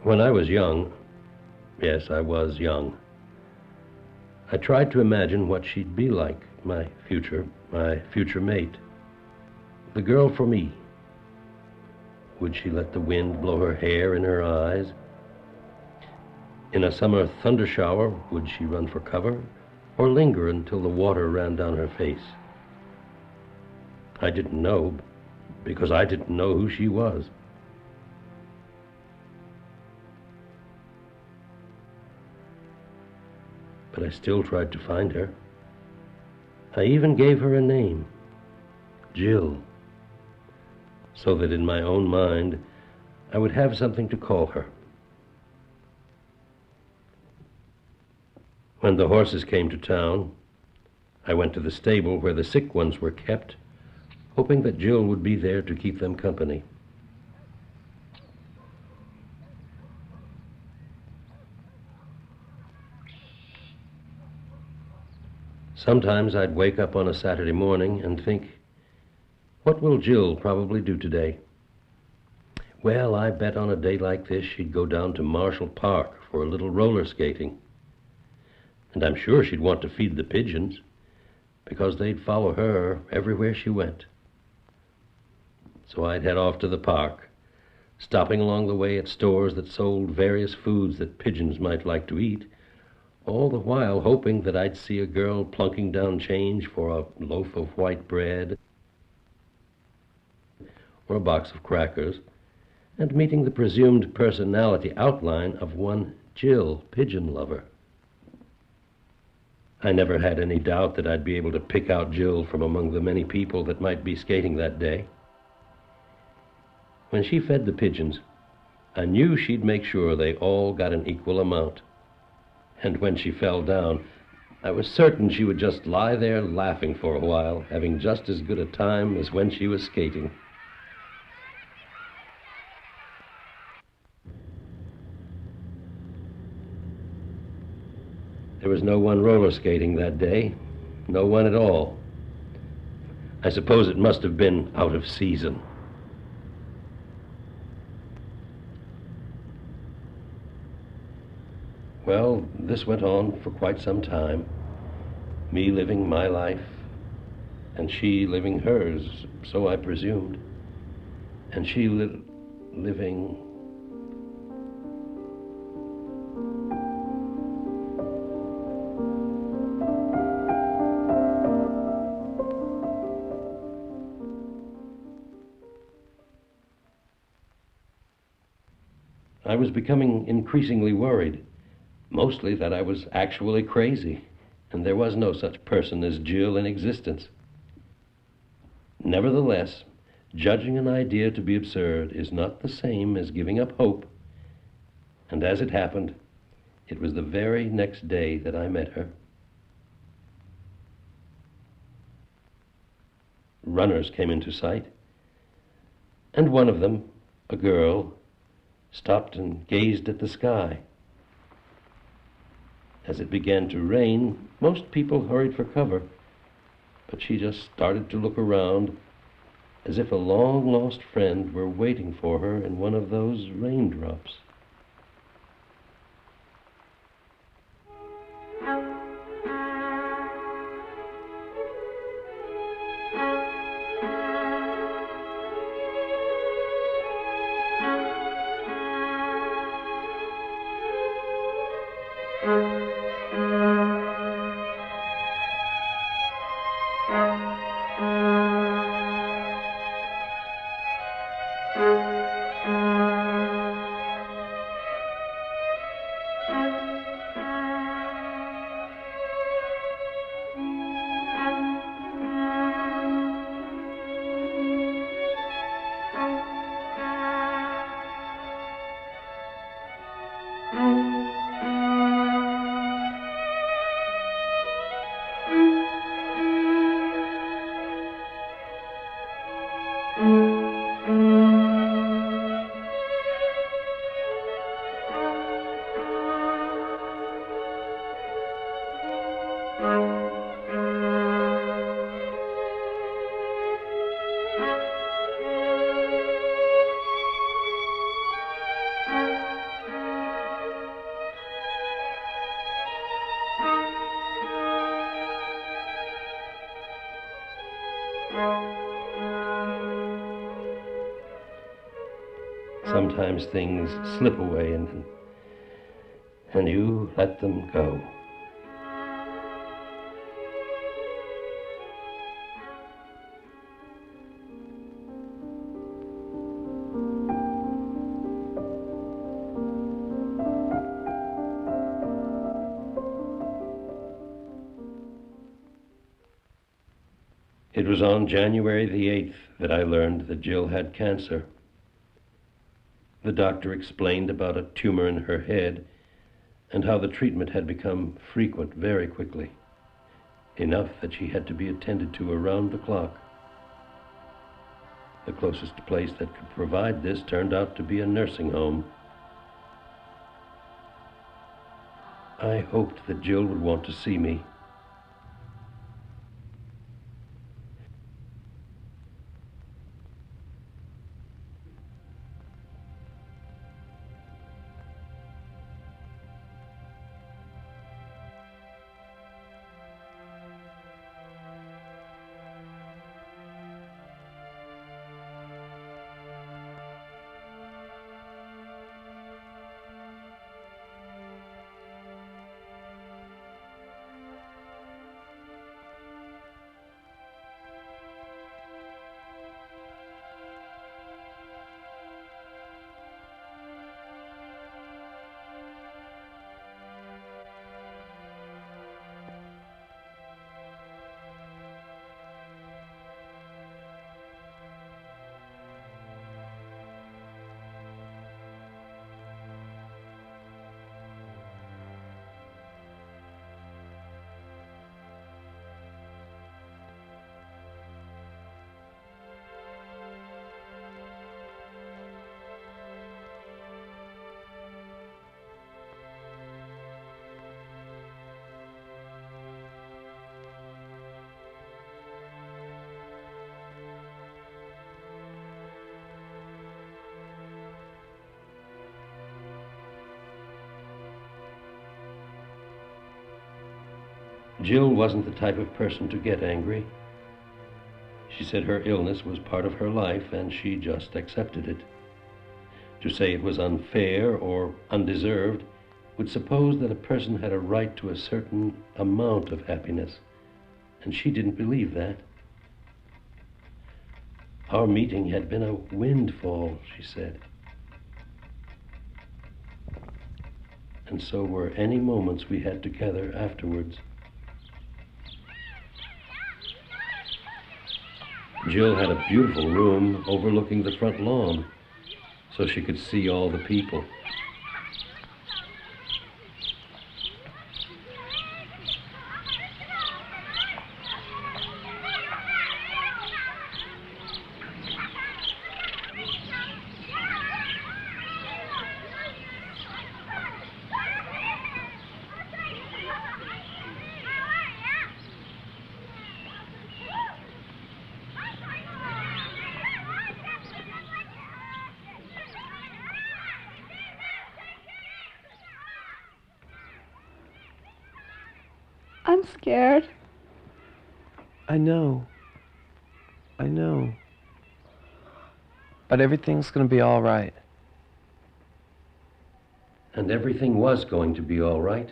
When I was young, yes, I was young, I tried to imagine what she'd be like, my future mate. The girl for me. Would she let the wind blow her hair in her eyes? In a summer thunder shower, would she run for cover or linger until the water ran down her face? I didn't know, because I didn't know who she was. But I still tried to find her. I even gave her a name, Jill, so that in my own mind I would have something to call her. When the horses came to town, I went to the stable where the sick ones were kept, hoping that Jill would be there to keep them company. Sometimes I'd wake up on a Saturday morning and think, what will Jill probably do today? Well, I bet on a day like this she'd go down to Marshall Park for a little roller skating. And I'm sure she'd want to feed the pigeons, because they'd follow her everywhere she went. So I'd head off to the park, stopping along the way at stores that sold various foods that pigeons might like to eat, all the while hoping that I'd see a girl plunking down change for a loaf of white bread or a box of crackers, and meeting the presumed personality outline of one Jill, pigeon lover. I never had any doubt that I'd be able to pick out Jill from among the many people that might be skating that day. When she fed the pigeons, I knew she'd make sure they all got an equal amount. And when she fell down, I was certain she would just lie there laughing for a while, having just as good a time as when she was skating. There was no one roller skating that day, no one at all. I suppose it must have been out of season. Well, this went on for quite some time, me living my life, and she living hers, so I presumed, and she living... I was becoming increasingly worried, mostly that I was actually crazy, and there was no such person as Jill in existence. Nevertheless, judging an idea to be absurd is not the same as giving up hope, and as it happened, it was the very next day that I met her. Runners came into sight, and one of them, a girl, stopped and gazed at the sky. As it began to rain, most people hurried for cover, but she just started to look around as if a long-lost friend were waiting for her in one of those raindrops. Sometimes things slip away and you let them go. It was on January the 8th that I learned that Jill had cancer. The doctor explained about a tumor in her head and how the treatment had become frequent very quickly, enough that she had to be attended to around the clock. The closest place that could provide this turned out to be a nursing home. I hoped that Jill would want to see me. Jill wasn't the type of person to get angry. She said her illness was part of her life and she just accepted it. To say it was unfair or undeserved would suppose that a person had a right to a certain amount of happiness, and she didn't believe that. Our meeting had been a windfall, she said. And so were any moments we had together afterwards. Jill had a beautiful room overlooking the front lawn, so she could see all the people. I'm scared. I know. But everything's gonna be all right. And everything was going to be all right,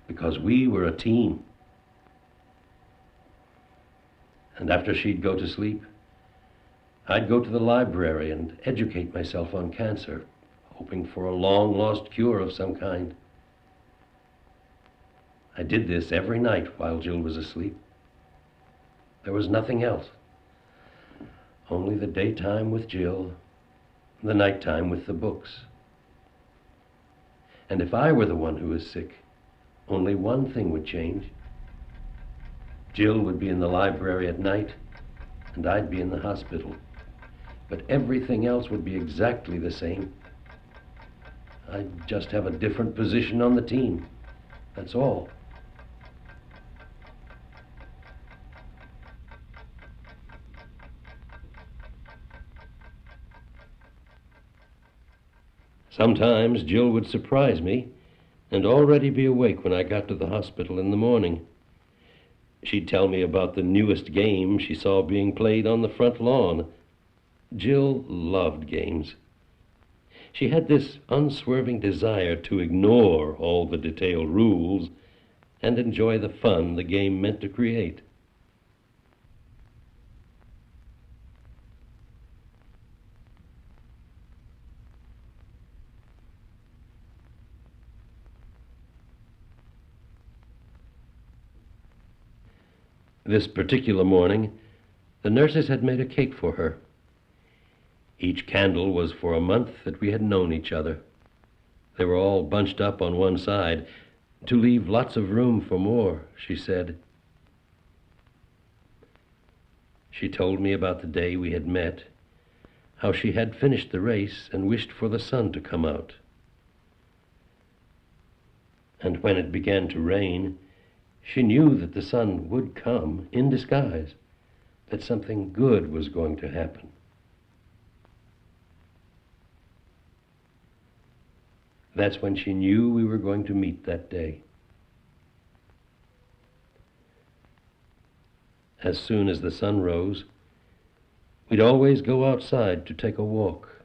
because we were a team. And after she'd go to sleep, I'd go to the library and educate myself on cancer, hoping for a long-lost cure of some kind. I did this every night while Jill was asleep. There was nothing else. Only the daytime with Jill, the nighttime with the books. And if I were the one who was sick, only one thing would change. Jill would be in the library at night, and I'd be in the hospital. But everything else would be exactly the same. I'd just have a different position on the team. That's all. Sometimes Jill would surprise me and already be awake when I got to the hospital in the morning. She'd tell me about the newest game she saw being played on the front lawn. Jill loved games. She had this unswerving desire to ignore all the detailed rules and enjoy the fun the game meant to create. This particular morning, the nurses had made a cake for her. Each candle was for a month that we had known each other. They were all bunched up on one side to leave lots of room for more, she said. She told me about the day we had met, how she had finished the race and wished for the sun to come out. And when it began to rain, she knew that the sun would come in disguise, that something good was going to happen. That's when she knew we were going to meet that day. As soon as the sun rose, we'd always go outside to take a walk.